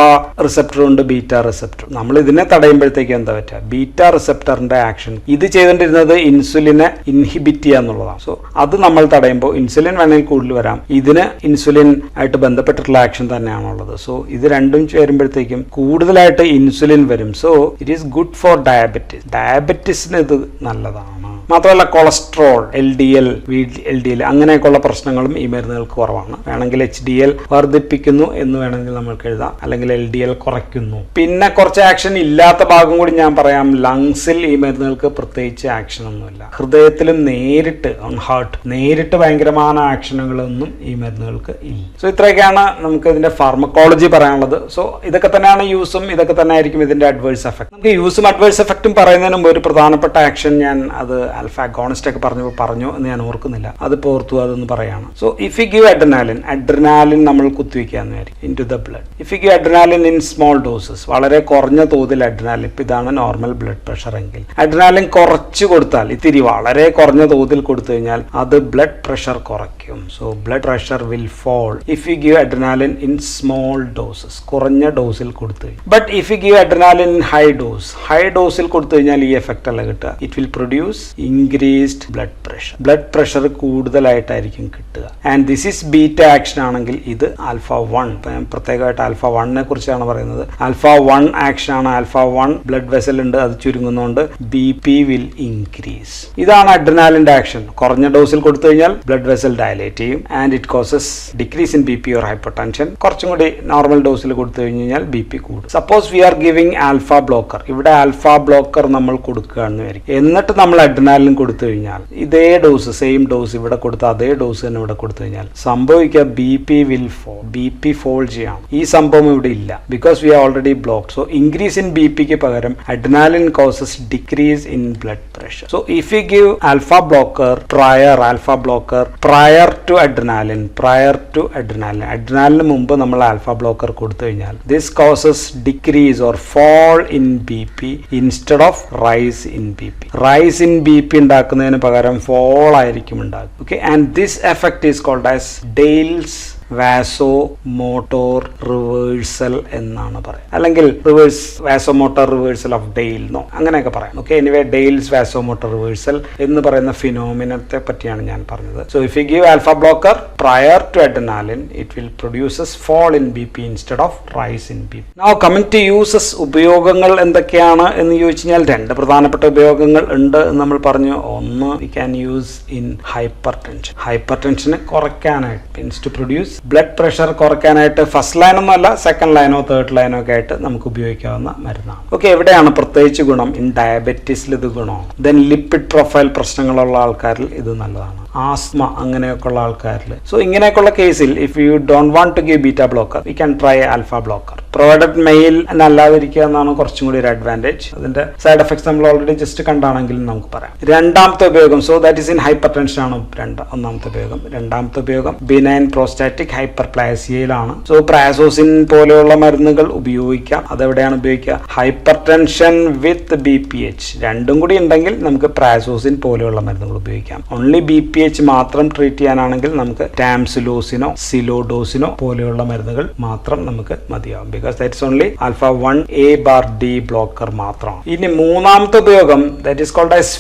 റിസപ്റ്റർ ഉണ്ട്, ബീറ്റാ റിസപ്റ്റർ. നമ്മൾ ഇതിനെ തടയുമ്പോഴത്തേക്ക് എന്താ പറ്റുക, ബീറ്റാ റിസപ്റ്ററിന്റെ ആക്ഷൻ ഇത് ചെയ്തുകൊണ്ടിരുന്നത് ഇൻസുലിനെ ഇൻഹിബിറ്റ് ചെയ്യുക എന്നുള്ളതാണ്. സോ അത് നമ്മൾ തടയുമ്പോൾ ഇൻസുലിൻ വേണമെങ്കിൽ കൂടുതൽ വരാം, ഇതിന് ഇൻസുലിൻ ആയിട്ട് ബന്ധപ്പെട്ടിട്ടുള്ള ആക്ഷൻ തന്നെയാണുള്ളത്. സോ ഇത് രണ്ടും ചേരുമ്പോഴത്തേക്കും കൂടുതലായിട്ട് ഇൻസുലിൻ വരും. So it is good for diabetes. ഡയബറ്റിസിന് ഇത് നല്ലതാണ്. മാത്രമല്ല കൊളസ്ട്രോൾ, LDL, VLDL അങ്ങനെയൊക്കെയുള്ള പ്രശ്നങ്ങളും ഈ മരുന്നുകൾക്ക് കുറവാണ്. വേണമെങ്കിൽ HDL വർദ്ധിപ്പിക്കുന്നു എന്ന് വേണമെങ്കിൽ നമ്മൾക്ക് എഴുതാം, അല്ലെങ്കിൽ LDL കുറയ്ക്കുന്നു. പിന്നെ കുറച്ച് ആക്ഷൻ ഇല്ലാത്ത ഭാഗം കൂടി ഞാൻ പറയാം. ലങ്സിൽ ഈ മരുന്നുകൾക്ക് പ്രത്യേകിച്ച് ആക്ഷൻ ഒന്നുമില്ല. ഹൃദയത്തിലും നേരിട്ട് ഓൺ ഹാർട്ട് നേരിട്ട് ഭയങ്കരമായ ആക്ഷനുകളൊന്നും ഈ മരുന്നുകൾക്ക് ഇല്ല. സോ ഇത്രയൊക്കെയാണ് നമുക്ക് ഇതിന്റെ ഫാർമക്കോളജി പറയാനുള്ളത്. സോ ഇതൊക്കെ തന്നെയാണ് യൂസും, ഇതൊക്കെ തന്നെ ആയിരിക്കും ഇതിന്റെ അഡ്വേഴ്സ് എഫക്ട്. നമുക്ക് യൂസും അഡ്വേഴ്സ് എഫക്റ്റും പറയുന്നതിന് മുമ്പ് ഒരു പ്രധാനപ്പെട്ട ആക്ഷൻ ഞാൻ അത് ആൽഫ അഗോണിസ്റ്റ് ഒക്കെ പറഞ്ഞു എന്ന് ഞാൻ ഓർക്കുന്നില്ല, അത് ഓർത്തു, അതൊന്ന് പറയാണ്. So if you give adrenaline നമ്മൾ കുത്തിവെക്കാന്ന് വിചാരിക്കും into the blood. If you give adrenaline in small doses, വളരെ കുറഞ്ഞ തോതിൽ അഡ്രിനാലിൻ, ഇപ്പം ഇതാണ് നോർമൽ ബ്ലഡ് പ്രഷർ എങ്കിൽ അഡ്രിനാലിൻ കുറച്ച് കൊടുത്താൽ, ഇത്തിരി വളരെ കുറഞ്ഞ തോതിൽ കൊടുത്തു കഴിഞ്ഞാൽ അത് ബ്ലഡ് പ്രഷർ കുറയ്ക്കും. So blood pressure will fall if you give adrenaline in small doses, കുറഞ്ഞ ഡോസിൽ കൊടുത്തു കഴിഞ്ഞാൽ. But if you give adrenaline in high ഡോസിൽ കൊടുത്തു കഴിഞ്ഞാൽ ഈ എഫക്റ്റ് അല്ല കിട്ടുക. It will produce increased blood pressure കൂടുതലായിട്ടായിരിക്കും കിട്ടുക. And this is beta action ആണെങ്കിൽ ഇത് ആൽഫ 1, പ്രത്യേകമായിട്ട് ആൽഫ 1നെ കുറിച്ചാണ് പറയുന്നത്. ആൽഫ 1 ആക്ഷൻ ആണ്. ആൽഫ 1 ബ്ലഡ് വെസൽ ഉണ്ട്, അത് ചുരുങ്ങുന്നതുകൊണ്ട് BP വിൽ ഇൻക്രീസ്. ഇതാണ് അഡ്രിനാലിന്റെ ആക്ഷൻ. കുറഞ്ഞ ഡോസിൽ കൊടുത്തു കഴിഞ്ഞാൽ ബ്ലഡ് വെസൽ ഡയലേറ്റ് ചെയ്യും and it causes decrease in BP or hyper tension. കുറച്ചും കൂടി നോർമൽ ഡോസിൽ കൊടുത്തു കഴിഞ്ഞാൽ BP കൂടും. Suppose V are giving alpha blocker, ഇവിടെ ആൽഫ ബ്ലോക്കർ നമ്മൾ കൊടുക്കുകയാണെന്ന് വിചാരിക്കും. എന്നിട്ട് നമ്മൾ അഡ്രിനാലിൻ കൊടുത്തു കഴിഞ്ഞാൽ ഇതേ ഡോസ്, സെയിം ഡോസ് ഇവിടെ കൊടുത്ത അതേ ഡോസ് തന്നെ ഇവിടെ കൊടുത്തു കഴിഞ്ഞാൽ സംഭവിക്കുക BP will fall. BP fall ചെയ്യാം. ഈ സംഭവം ഇവിടെ ഇല്ല, because we are already blocked. So increase in BPക്ക് പകരം adrenaline causes decrease in blood pressure. So if you give alpha blocker prior to adrenaline, അഡ്രിനാലിന് മുമ്പ് നമ്മൾ ആൽഫ ബ്ലോക്കർ കൊടുത്തു കഴിഞ്ഞാൽ this causes decrease or fall in BP instead of rise in BP. Rise in BP ഉണ്ടാക്കുന്നതിന് പകരം fall ആയിരിക്കും ഉണ്ടാകും. Okay, and this effect is called as ഡെയിൽസ് vasomotor reversal എന്നാണ് പറയുക, അല്ലെങ്കിൽ വാസോമോട്ടോർ റിവേഴ്സൽ ഓഫ് ഡെയിൽ എന്നോ അങ്ങനെയൊക്കെ പറയാം. Okay, anyway Dale's vasomotor reversal എന്ന് പറയുന്ന ഫിനോമിനത്തെ പറ്റിയാണ് ഞാൻ പറഞ്ഞത്. So if you give alpha blocker prior to adrenaline it will produces fall in BP instead of rise in BP. Now coming to uses, ഉപയോഗങ്ങൾ എന്തൊക്കെയാണ് എന്ന് ചോദിച്ചു കഴിഞ്ഞാൽ രണ്ട് പ്രധാനപ്പെട്ട ഉപയോഗങ്ങൾ ഉണ്ട് എന്ന് നമ്മൾ പറഞ്ഞു. ഒന്ന്, വി ക്യാൻ യൂസ് ഇൻ ഹൈപ്പർ ടെൻഷനെ കുറയ്ക്കാനായിട്ട്, means to produce blood pressure കുറയ്ക്കാനായിട്ട്. ഫസ്റ്റ് ലൈനൊന്നും അല്ല, സെക്കൻഡ് ലൈനോ തേർഡ് ലൈനോ ഒക്കെ ആയിട്ട് നമുക്ക് ഉപയോഗിക്കാവുന്ന മരുന്നാണ്. ഓക്കെ, എവിടെയാണ് പ്രത്യേകിച്ച് ഗുണം? ഇൻ ഡയബറ്റീസിൽ ഇത് ഗുണമാണ്. ദെൻ ലിപ്പിഡ് പ്രൊഫൈൽ പ്രശ്നങ്ങളുള്ള ആൾക്കാരിൽ ഇത് നല്ലതാണ്. ആസ്മ അങ്ങനെയൊക്കെയുള്ള ആൾക്കാരിൽ. സോ ഇങ്ങനെയൊക്കെയുള്ള കേസിൽ if you don't want to give beta blocker we can try alpha blocker. Provided male അല്ലാതിരിക്കുക എന്നാണ് കുറച്ചും കൂടി ഒരു അഡ്വാൻറ്റേജ്. അതിന്റെ സൈഡ് എഫക്ട്സ് നമ്മൾ ഓൾറെഡി ജസ്റ്റ് കണ്ടാണെങ്കിൽ നമുക്ക് പറയാം. രണ്ടാമത്തെ ഉപയോഗം, so that is in hypertension ആണ് ഒന്നാമത്തെ ഉപയോഗം. രണ്ടാമത്തെ ഉപയോഗം ബിനൈൻ പ്രോസ്റ്റാറ്റിക് ഹൈപ്പർപ്ലാസിയയിലാണ്. സോ പ്രാസോസിൻ പോലെയുള്ള മരുന്നുകൾ ഉപയോഗിക്കാം. അതെവിടെയാണ് ഉപയോഗിക്കുക? ഹൈപ്പർ ടെൻഷൻ വിത്ത് BPH രണ്ടും കൂടി ഉണ്ടെങ്കിൽ നമുക്ക് പ്രാസോസിൻ പോലെയുള്ള മരുന്നുകൾ ഉപയോഗിക്കാം. ഓൺലി BPH മാത്രം ട്രീറ്റ് ചെയ്യാനാണെങ്കിൽ നമുക്ക് ടാംസിലോസിനോ സിലോഡോസിനോ പോലെയുള്ള മരുന്നുകൾ മാത്രം നമുക്ക് മതിയാവും. Because that is only alpha 1A/D blocker മാത്രമാണ്. ഇനി മൂന്നാമത്തെ ഉപയോഗം that is called as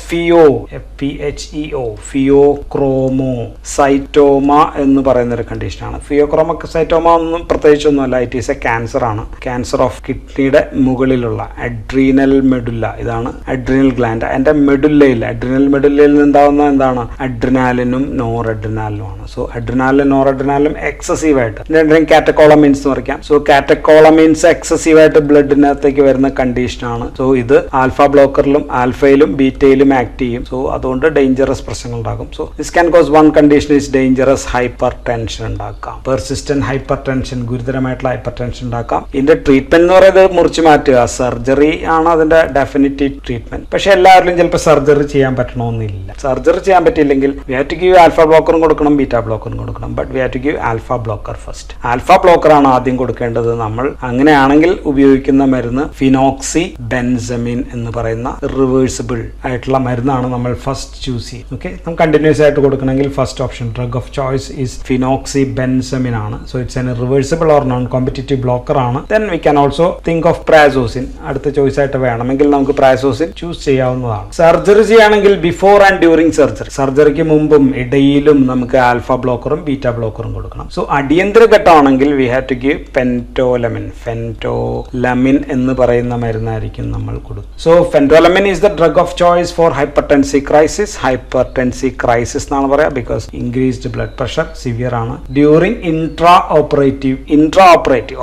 FPHEO pheochromocytoma എന്ന് പറയുന്ന ഒരു കണ്ടീഷനാണ്. ഫിയോക്രോമോസൈറ്റോമ ഒന്നും പ്രത്യേകിച്ചൊന്നുമല്ല, ഇറ്റ് ഈസ് എ ക്യാൻസർ ആണ്. ക്യാൻസർ ഓഫ് കിഡ്നിയുടെ മുകളിലുള്ള അഡ്രീനൽ മെഡുല്ല, ഇതാണ് അഡ്രീനൽ ഗ്ലാൻഡ്. അതിന്റെ മെഡുല്ലയിൽ, അഡ്രീനൽ മെഡുല്ലയിൽ നിന്നുണ്ടാവുന്ന എന്താണ്? അഡ്രിനാലിനും നോർ അഡ്രിനാലിനുമാണ്. സോ അഡ്രിനാലിനും നോർ അഡ്രിനാലിനും എക്സസീവ് ആയിട്ട് രണ്ടിനും കാറ്റക്കോളമീൻസ് എന്ന് പറയാം. സോ കാറ്റക്കോളമീൻസ് എക്സസീവ് ആയിട്ട് ബ്ലഡിനകത്തേക്ക് വരുന്ന കണ്ടീഷനാണ്. സോ ഇത് ആൽഫ ബ്ലോക്കറിലും ആൽഫയിലും ബീറ്റയിലും ആക്ട് ചെയ്യും. സോ അതുകൊണ്ട് ഡേഞ്ചറസ് പ്രശ്നങ്ങൾ ഉണ്ടാകും. So this can cause one condition is dangerous hypertension ഉണ്ടാക്കാം. പെർസിസ്റ്റന്റ് ഹൈപ്പർ ടെൻഷൻ, ഗുരുതരമായിട്ടുള്ള ഹൈപ്പർ ടെൻഷൻ ഉണ്ടാക്കാം. ഇതിന്റെ ട്രീറ്റ്മെന്റ് എന്ന് പറയുന്നത് മുറിച്ചു മാറ്റുക, സർജറി സർജറി ആണ് അതിന്റെ ഡെഫിനിറ്റീവ് ട്രീറ്റ്മെന്റ്. പക്ഷെ എല്ലാവരിലും ചിലപ്പോൾ സർജറി ചെയ്യാൻ പറ്റണമെന്നില്ല. സർജറി ചെയ്യാൻ പറ്റിയില്ലെങ്കിൽ we have to give alpha ബ്ലോക്കറും കൊടുക്കണം, ബീറ്റ ബ്ലോക്കറും കൊടുക്കണം. But we have to give alpha blocker first. Alpha blocker ആണ് ആദ്യം കൊടുക്കേണ്ടത്. നമ്മൾ അങ്ങനെയാണെങ്കിൽ ഉപയോഗിക്കുന്ന മരുന്ന് ഫിനോക്സി ബെൻസമിൻ എന്ന് പറയുന്ന റിവേഴ്സിബിൾ ആയിട്ടുള്ള മരുന്നാണ് നമ്മൾ ഫസ്റ്റ് ചൂസ് ചെയ്യുന്നത്. ഓക്കെ, നമുക്ക് കണ്ടിന്യൂസ് ആയിട്ട് കൊടുക്കണമെങ്കിൽ first option drug of choice is phenoxybenzamine ആണ്. So it's an reversible or non competitive blocker ആണ്. Then we can also think of prazosin. അടുത്ത ചോയ്സ് ആയിട്ട് വേണമെങ്കിൽ നമുക്ക് പ്രാസോസിൻ ചൂസ് ചെയ്യാവുന്നതാണ്. സർജറി ചെയ്യുകയാണെങ്കിൽ ബിഫോർ ആൻഡ് ഡ്യൂറിംഗ് സർജറി, സർജറിക്ക് മുമ്പും ഇടയിലും നമുക്ക് ആൽഫ ബ്ലോക്കറും ബീറ്റ ബ്ലോക്കറും കൊടുക്കണം. സോ അടിയന്തര ഘട്ടമാണെങ്കിൽ we have to give phentolamine. Phentolamine എന്ന് പറയുന്ന മരുന്നായിരിക്കും നമ്മൾ കൊടുക്കും. So phentolamine is the drug of choice for hypertensive crisis. Hypertensive crisis എന്നാണ് പറയാം because increased blood pressure severe ആണ്. ഡ്യൂറിംഗ് ഇൻട്രാ ഓപ്പറേറ്റീവ്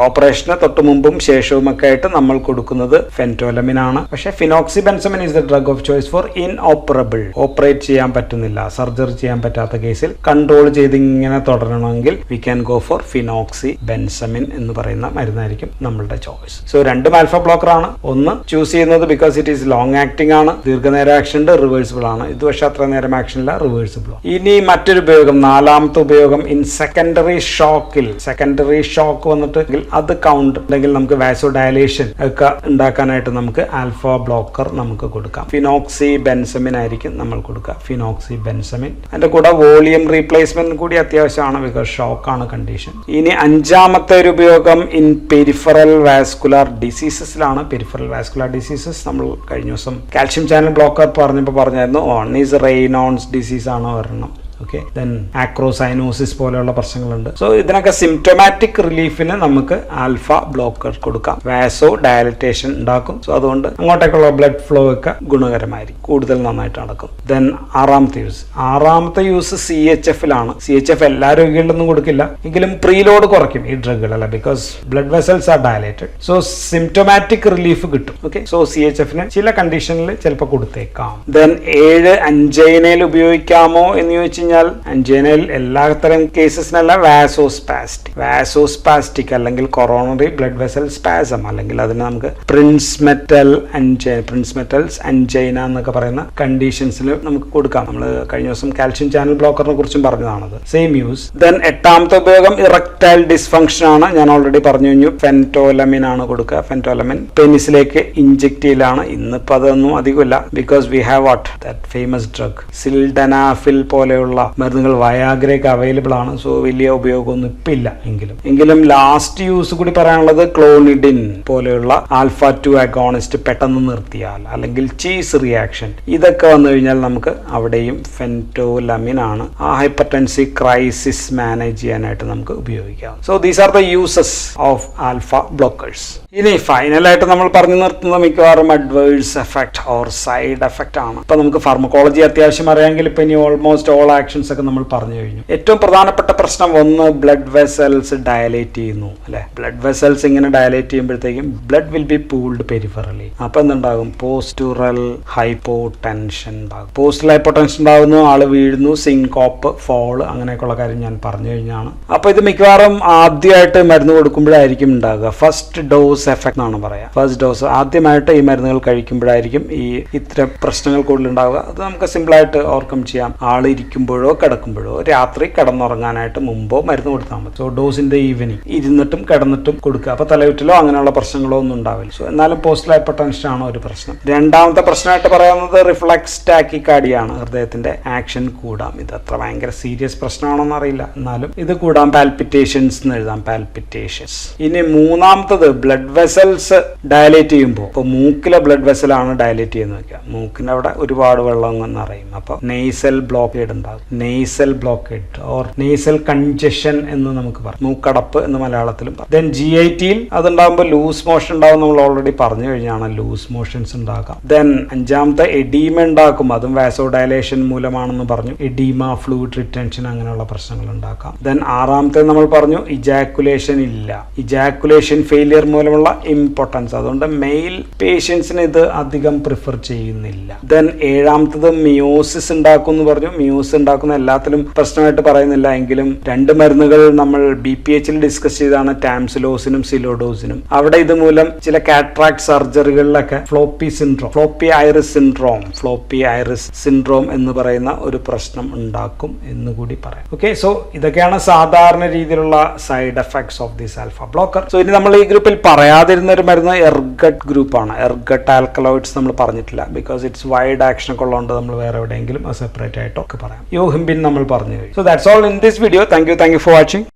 ഓപ്പറേഷന് തൊട്ട് മുമ്പും ശേഷവും ഒക്കെ ആയിട്ട് നമ്മൾ കൊടുക്കുന്നത് ഫെൻറ്റോലമിൻ ആണ്. പക്ഷേ phenoxybenzamine is the drug of choice for inoperable. Operate ചെയ്യാൻ പറ്റുന്നില്ല, സർജറി ചെയ്യാൻ പറ്റാത്ത കേസിൽ കൺട്രോൾ ചെയ്ത് ഇങ്ങനെ തുടരണമെങ്കിൽ we can go for phenoxybenzamine എന്ന് പറയുന്ന മരുന്നായിരിക്കും നമ്മളുടെ ചോയ്സ്. സോ രണ്ടും ആൽഫ ബ്ലോക്കർ ആണ്. ഒന്ന് ചൂസ് ചെയ്യുന്നത് because it is long acting ആണ്, ദീർഘനേരം ആക്ഷൻ ഉണ്ട്, റിവേഴ്സിബിൾ ആണ്. ഇത് പക്ഷെ അത്ര നേരം ആക്ഷൻ ഇല്ല, റിവേഴ്സിബിൾ. ഇനി മറ്റൊരു ഉപയോഗം, നാലാമത്തെ ഉപയോഗം ഇൻ സെക്കൻഡറി ഷോക്കിൽ. സെക്കൻഡറി ഷോക്ക് വന്നിട്ട് അത് കൗണ്ട് ഉണ്ടെങ്കിൽ നമുക്ക് വാസോ ഡയലേഷൻ ഒക്കെ ഉണ്ടാക്കാനായിട്ട് നമുക്ക് ആൽഫ ബ്ലോക്കർ നമുക്ക് കൊടുക്കാം. ഫിനോക്സി ബെൻസമിൻ ആയിരിക്കും നമ്മൾ കൊടുക്കുക, ഫിനോക്സി ബെൻസമിൻ. അതിന്റെ കൂടെ വോളിയം റീപ്ലേസ്മെന്റ് കൂടി അത്യാവശ്യമാണ് ബിക്കോസ് ഷോക്ക് ആണ് കണ്ടീഷൻ. ഇനി അഞ്ചാമത്തെ ഒരു ഉപയോഗം ഇൻ പെരിഫറൽ വാസ്കുലർ ഡിസീസസിലാണ്. പെരിഫറൽ വാസ്കുലർ ഡിസീസസ് നമ്മൾ കഴിഞ്ഞ ദിവസം കാൽഷ്യം ചാനൽ ബ്ലോക്കർ പറഞ്ഞായിരുന്നു. വൺ ഈസ് റെയ്നോൾഡ്സ് ഡിസീസ് ആണ് ഒരെണ്ണം. ഓക്കെ, ദെൻ ആക്രോസൈനോസിസ് പോലെയുള്ള പ്രശ്നങ്ങളുണ്ട്. സോ ഇതിനൊക്കെ സിംറ്റമാറ്റിക് റിലീഫിന് നമുക്ക് ആൽഫ ബ്ലോക്കർ കൊടുക്കാം. വാസോ ഡയലറ്റേഷൻ ഉണ്ടാക്കും. സോ അതുകൊണ്ട് അങ്ങോട്ടേക്കുള്ള ബ്ലഡ് ഫ്ലോ ഒക്കെ ഗുണകരമായിരിക്കും, കൂടുതൽ നന്നായിട്ട് നടക്കും. ദെൻ ആറാമത്തെ യൂസ് CHF-ലാണ്. CHF എല്ലാ രോഗികളിലൊന്നും കൊടുക്കില്ല, എങ്കിലും പ്രീലോഡ് കുറയ്ക്കും ഈ ഡ്രഗുകളല്ല because blood vessels are dilated. So symptomatic relief കിട്ടും. ഓക്കെ, സോ CHF-ന് ചില കണ്ടീഷനിൽ ചിലപ്പോൾ കൊടുത്തേക്കാം. ദെൻ 7 അഞ്ചൈനയിൽ ഉപയോഗിക്കാമോ എന്ന് ചോദിച്ചു കഴിഞ്ഞാൽ അഞ്ചൈനയിൽ എല്ലാത്തരം കേസസിനല്ല, വാസോസ്പാസ്റ്റിക് അല്ലെങ്കിൽ കൊറോണറി ബ്ലഡ് വെസൽ സ്പാസം അല്ലെങ്കിൽ അതിന് നമുക്ക് പ്രിൻസ്മെറ്റൽസ് അഞ്ചൈന എന്നൊക്കെ പറയുന്ന കണ്ടീഷൻസിൽ നമുക്ക് കൊടുക്കാം. നമ്മൾ കഴിഞ്ഞ ദിവസം കാൽഷ്യം ചാനൽ ബ്ലോക്കറിനെ കുറിച്ചും പറഞ്ഞതാണത്. Same use. ദെൻ എട്ടാമത്തെ ഉപയോഗം ഇറക്ടൈൽ ഡിസ്ഫങ്ഷൻ ആണ്. ഞാൻ ഓൾറെഡി പറഞ്ഞു കഴിഞ്ഞു. ഫെൻറ്റോലമിൻ ആണ് കൊടുക്കുക. ഫെൻറ്റോലമിൻ പെനിസിലേക്ക് ഇഞ്ചെക്ട് ചെയ്യലാണ്. ഇന്നിപ്പോൾ അതൊന്നും അധികമില്ല because we have what that famous drug sildenafil പോലെയുള്ള മരുന്നുകൾ വയാഗ്രയ്ക്ക് അവൈലബിൾ ആണ്. സോ വലിയ ഉപയോഗമൊന്നും ഇപ്പം ഇല്ല. എങ്കിലും ലാസ്റ്റ് യൂസ് കൂടി പറയാനുള്ളത് ക്ലോണിഡിൻ പോലെയുള്ള ആൽഫ 2 അഗോണിസ്റ്റ് പെട്ടെന്ന് നിർത്തിയാൽ അല്ലെങ്കിൽ ചീസ് റിയാക്ഷൻ ഇതൊക്കെ വന്നു കഴിഞ്ഞാൽ നമുക്ക് അവിടെയും ഫെൻറ്റോലമിൻ ആണ് ആ ഹൈപ്പർടെൻസീവ് ക്രൈസിസ് മാനേജ് ചെയ്യാനായിട്ട് നമുക്ക് ഉപയോഗിക്കാം. So these are the uses of alpha blockers. ഇനി ഫൈനലായിട്ട് നമ്മൾ പറഞ്ഞു നിർത്തുന്നത് മിക്കവാറും adverse effect or side effect ആണ്. ഇപ്പൊ നമുക്ക് ഫാർമക്കോളജി അത്യാവശ്യം അറിയാമെങ്കിൽ ഇപ്പൊ ഇനി ഓൾമോസ്റ്റ് ഓൾ ആക്ഷൻസ് ഒക്കെ നമ്മൾ പറഞ്ഞു കഴിഞ്ഞു. ഏറ്റവും പ്രധാനപ്പെട്ട പ്രശ്നം ഒന്ന് ബ്ലഡ് വെസൽസ് ഡയലേറ്റ് ചെയ്യുന്നു അല്ലെ. ബ്ലഡ് വെസൽസ് ഇങ്ങനെ ഡയലേറ്റ് ചെയ്യുമ്പോഴത്തേക്കും ബ്ലഡ് വിൽ ബി പൂൾഡ് പെരിഫറലി. അപ്പൊ എന്തുണ്ടാകും? പോസ്റ്റുറൽ ഹൈപ്പോടെൻഷൻ ഉണ്ടാകും. പോസ്റ്റൽ ഹൈപ്പോടെൻഷൻ ഉണ്ടാകുന്നു, ആള് വീഴുന്നു, സിൻകോപ്പ്, ഫോള്, അങ്ങനെയൊക്കെയുള്ള കാര്യം ഞാൻ പറഞ്ഞു കഴിഞ്ഞാണ്. അപ്പൊ ഇത് മിക്കവാറും ആദ്യമായിട്ട് മരുന്ന് കൊടുക്കുമ്പോഴായിരിക്കും ഉണ്ടാകുക. ഫസ്റ്റ് ഡോസ് എഫക്ട് എന്നാണ് പറയാം. ഫസ്റ്റ് ഡോസ് ആദ്യമായിട്ട് ഈ മരുന്നുകൾ കഴിക്കുമ്പോഴായിരിക്കും ഈ ഇത്തരം പ്രശ്നങ്ങൾ കൂടുതൽ ഉണ്ടാവുക. അത് നമുക്ക് സിമ്പിളായിട്ട് ഓവർകം ചെയ്യാം. ആള് ഇരിക്കുമ്പോഴോ കിടക്കുമ്പോഴോ രാത്രി കിടന്നുറങ്ങാനായിട്ട് മുമ്പോ മരുന്ന് കൊടുത്താൽ മതി. So dose in the evening, ഇരുന്നിട്ടും കിടന്നിട്ടും കൊടുക്കുക. അപ്പൊ തലയുറ്റിലോ അങ്ങനെയുള്ള പ്രശ്നങ്ങളോ ഒന്നും ഉണ്ടാവില്ല. സോ എന്നാലും പോസ്റ്റൽ ഹൈപ്പർടെൻഷൻ ആണ് ഒരു പ്രശ്നം. രണ്ടാമത്തെ പ്രശ്നമായിട്ട് പറയുന്നത് റിഫ്ലക്സ് ടാക്കിക്കാർഡിയാണ്. ഹൃദയത്തിന്റെ ആക്ഷൻ കൂടാം. ഇത് അത്ര ഭയങ്കര സീരിയസ് പ്രശ്നമാണോന്ന് അറിയില്ല, എന്നാലും ഇത് കൂടാം. പാൽപിറ്റേഷൻസ് എന്ന് എഴുതാം, പാൽപിറ്റേഷൻസ്. ഇനി മൂന്നാമത്തത് ബ്ലഡ് വെസൽസ് ഡയലേറ്റ് ചെയ്യുമ്പോൾ, ഇപ്പൊ മൂക്കിലെ ബ്ലഡ് വെസലാണ് ഡയലേറ്റ് ചെയ്യുന്നത് വെക്കുക, മൂക്കിന്റെ അവിടെ ഒരുപാട് വെള്ളം നിറയും. അപ്പൊ നെയ്സൽ ബ്ലോക്കേഡ് ഉണ്ടാകും. Nasal blockade or nasal congestion എന്ന് നമുക്ക് പറയാം, മൂക്കടപ്പ് എന്ന് മലയാളത്തിലും പറയും. ദെൻ GIT-യിൽ അതുണ്ടാകുമ്പോൾ ലൂസ് മോഷൻ ഉണ്ടാകും. നമ്മൾ ഓൾറെഡി പറഞ്ഞു കഴിഞ്ഞാണ് ലൂസ് മോഷൻസ് ഉണ്ടാകാം. ദെൻ അഞ്ചാമത്തെ എഡീമ ഉണ്ടാക്കും. അതും വാസോ ഡയലേഷൻ മൂലമാണെന്ന് പറഞ്ഞു. എഡീമ, ഫ്ലൂയിഡ് റിറ്റൻഷൻ, അങ്ങനെയുള്ള പ്രശ്നങ്ങൾ ഉണ്ടാക്കാം. ദെൻ ആറാമത്തെ നമ്മൾ പറഞ്ഞു ഇജാക്കുലേഷൻ ഇല്ല, ഇജാക്കുലേഷൻ ഫെയിലിയർ മൂലമുള്ള ഇമ്പോർട്ടൻസ്. അതുകൊണ്ട് മെയിൽ പേഷ്യൻസിന് ഇത് അധികം പ്രിഫർ ചെയ്യുന്നില്ല. ദെൻ ഏഴാമത്തത് മിയോസിസ് ഉണ്ടാക്കും എന്ന് പറഞ്ഞു. മിയോസിസ് ഉണ്ടാക്കും ഉണ്ടാക്കുന്ന എല്ലാത്തിലും പ്രശ്നമായിട്ട് പറയുന്നില്ല എങ്കിലും 2 മരുന്നുകൾ നമ്മൾ BPH ഡിസ്കസ് ചെയ്താണ്, ടാംസിലോസിനും സിലോഡോസിനും. അവിടെ ഇതുമൂലം ചില കാട്രാക്ട് സർജറികളിലൊക്കെ ഫ്ലോപ്പി ഐറിസ് സിൻഡ്രോം എന്ന് പറയുന്ന ഒരു പ്രശ്നം ഉണ്ടാക്കും എന്നുകൂടി പറയാം. ഓക്കെ, സോ ഇതൊക്കെയാണ് സാധാരണ രീതിയിലുള്ള side effects of this alpha blocker. So ഇനി നമ്മൾ ഈ ഗ്രൂപ്പിൽ പറയാതിരുന്ന ഒരു മരുന്ന് എർഗട്ട് ഗ്രൂപ്പാണ്. എർഗട്ട് ആൽക്കലോയിഡ്സ് നമ്മൾ പറഞ്ഞിട്ടില്ല, ബിക്കോസ് ഇറ്റ്സ് വൈഡ് ആക്ഷൻ ഒക്കെ ഉള്ളതുകൊണ്ട് നമ്മൾ വേറെ എവിടെയെങ്കിലും സെപ്പറേറ്റ് ആയിട്ടൊക്കെ പറയാം. യോഹിംബിൻ നമ്മൾ പറഞ്ഞു കഴിഞ്ഞു. So that's all in this video. Thank you for watching.